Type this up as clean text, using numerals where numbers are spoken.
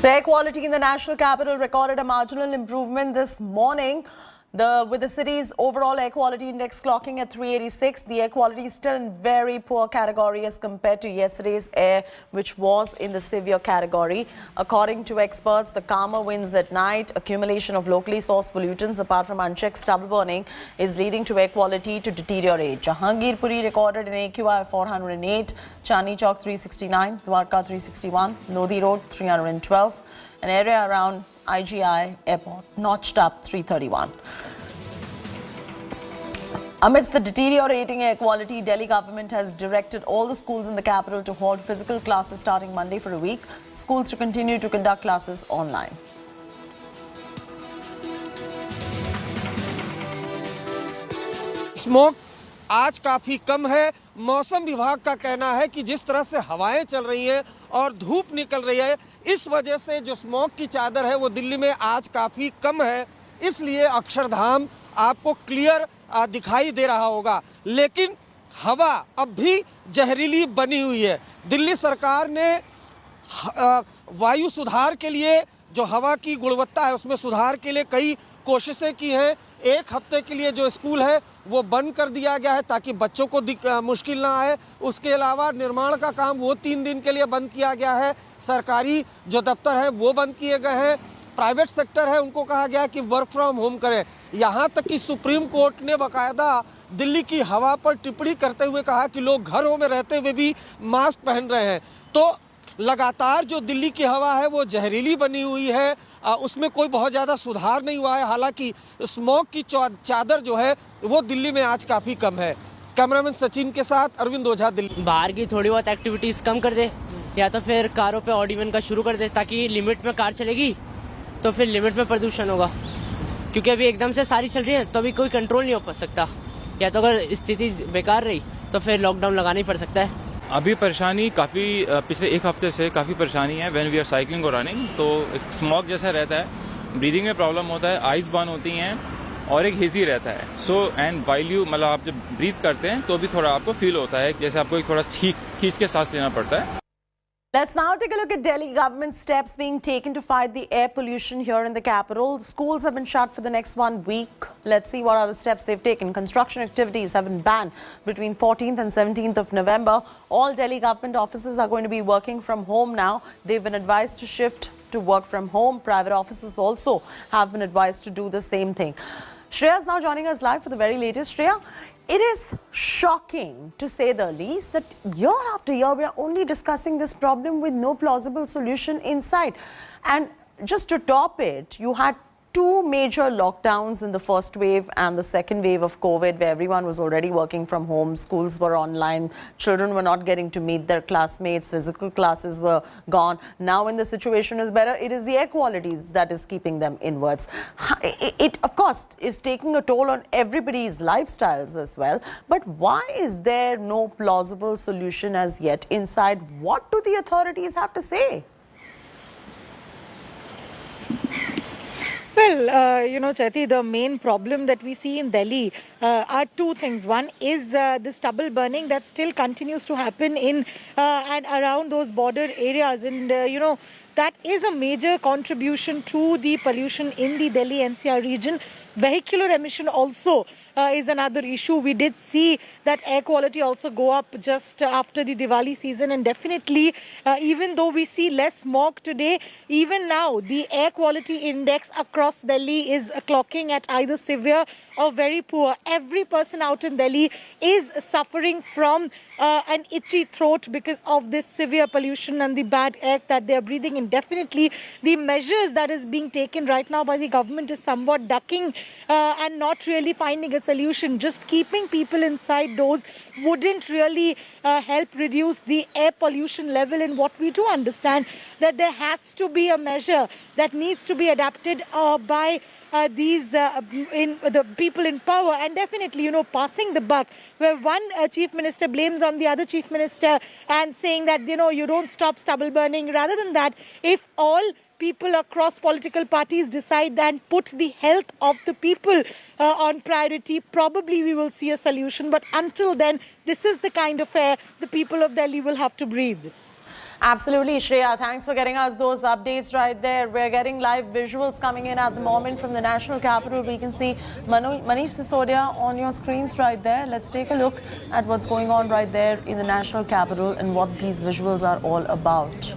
The air quality in the national capital recorded a marginal improvement this morning. With the city's overall air quality index clocking at 386, the air quality is still in very poor category as compared to yesterday's air, which was in the severe category. According to experts, the calmer winds at night, accumulation of locally sourced pollutants apart from unchecked stubble burning is leading to air quality to deteriorate. Jahangirpuri recorded an AQI of 408, Chandni Chowk 369, Dwarka 361, Lodi Road 312, an area around IGI Airport notched up 331. Amidst the deteriorating air quality, Delhi government has directed all the schools in the capital to hold physical classes starting Monday for a week. Schools to continue to conduct classes online. Smoke आज काफ़ी कम है। मौसम विभाग का कहना है कि जिस तरह से हवाएं चल रही हैं और धूप निकल रही है, इस वजह से जो स्मोक की चादर है वो दिल्ली में आज काफ़ी कम है। इसलिए अक्षरधाम आपको क्लियर दिखाई दे रहा होगा, लेकिन हवा अब भी जहरीली बनी हुई है। दिल्ली सरकार ने वायु सुधार के लिए, जो हवा की गुणवत्ता है उसमें सुधार के लिए कई कोशिशें की हैं। एक हफ्ते के लिए जो स्कूल है वो बंद कर दिया गया है ताकि बच्चों को मुश्किल ना आए। उसके अलावा निर्माण का काम वो 3 दिन के लिए बंद किया गया है। सरकारी जो दफ्तर है वो बंद किए गए हैं। प्राइवेट सेक्टर है उनको कहा गया है कि वर्क फ्रॉम होम करें। यहाँ तक कि सुप्रीम कोर्ट ने बाकायदा दिल्ली की हवा पर टिप्पणी करते हुए कहा कि लोग घरों में रहते हुए भी मास्क पहन रहे हैं। तो लगातार जो दिल्ली की हवा है वो जहरीली बनी हुई है, उसमें कोई बहुत ज़्यादा सुधार नहीं हुआ है। हालांकि स्मोक की चादर जो है वो दिल्ली में आज काफ़ी कम है। कैमरामैन सचिन के साथ अरविंद ओझा, दिल्ली। बाहर की थोड़ी बहुत एक्टिविटीज़ कम कर दे, या तो फिर कारों पे ऑड इवन का शुरू कर दे, ताकि लिमिट में कार चलेगी तो फिर लिमिट में प्रदूषण होगा। क्योंकि अभी एकदम से सारी चल रही है तो अभी कोई कंट्रोल नहीं हो सकता, या तो अगर स्थिति बेकार रही तो फिर लॉकडाउन लगाना ही पड़ सकता है। अभी परेशानी काफ़ी पिछले एक हफ्ते से काफ़ी परेशानी है। व्हेन वी आर साइकिलिंग और रनिंग तो एक स्मॉग जैसा रहता है, ब्रीदिंग में प्रॉब्लम होता है, आइज बर्न होती हैं और एक हेजी रहता है। सो एंड वाइल यू मतलब आप जब ब्रीथ करते हैं तो भी थोड़ा आपको फील होता है जैसे आपको एक थोड़ा खींच के सांस लेना पड़ता है। Let's now take a look at Delhi government steps being taken to fight the air pollution here in the capital. Schools have been shut for the next 1 week. Let's see what other steps they've taken. Construction activities have been banned between 14th and 17th of November. All Delhi government offices are going to be working from home now. They've been advised to shift to work from home. Private offices also have been advised to do the same thing. Shreya is now joining us live for the very latest. Shreya, it is shocking, to say the least, that year after year we are only discussing this problem with no plausible solution in sight. And just to top it, you had 2 major lockdowns in the first wave and the second wave of COVID, where everyone was already working from home, schools were online, children were not getting to meet their classmates, physical classes were gone. Now when the situation is better, it is the air quality that is keeping them inwards. It of course is taking a toll on everybody's lifestyles as well, but why is there no plausible solution as yet inside? What do the authorities have to say? Well, Chaiti, the main problem that we see in Delhi are 2 things. One is the stubble burning that still continues to happen in and around those border areas. And, that is a major contribution to the pollution in the Delhi NCR region. Vehicular emission also is another issue. We did see that air quality also go up just after the Diwali season, and definitely even though we see less smog today, even now the air quality index across Delhi is clocking at either severe or very poor. Every person out in Delhi is suffering from an itchy throat because of this severe pollution and the bad air that they are breathing in. Definitely the measures that is being taken right now by the government is somewhat ducking and not really finding a solution. Just keeping people inside doors wouldn't really help reduce the air pollution level. And what we do understand that there has to be a measure that needs to be adapted by the people in power, and definitely, passing the buck, where one chief minister blames on the other chief minister and saying that, you don't stop stubble burning. Rather than that, if all people across political parties decide and put the health of the people on priority, probably we will see a solution. But until then, this is the kind of air the people of Delhi will have to breathe. Absolutely, Shreya. Thanks for getting us those updates right there. We're getting live visuals coming in at the moment from the national capital. We can see Manish Sisodia on your screens right there. Let's take a look at what's going on right there in the national capital and what these visuals are all about.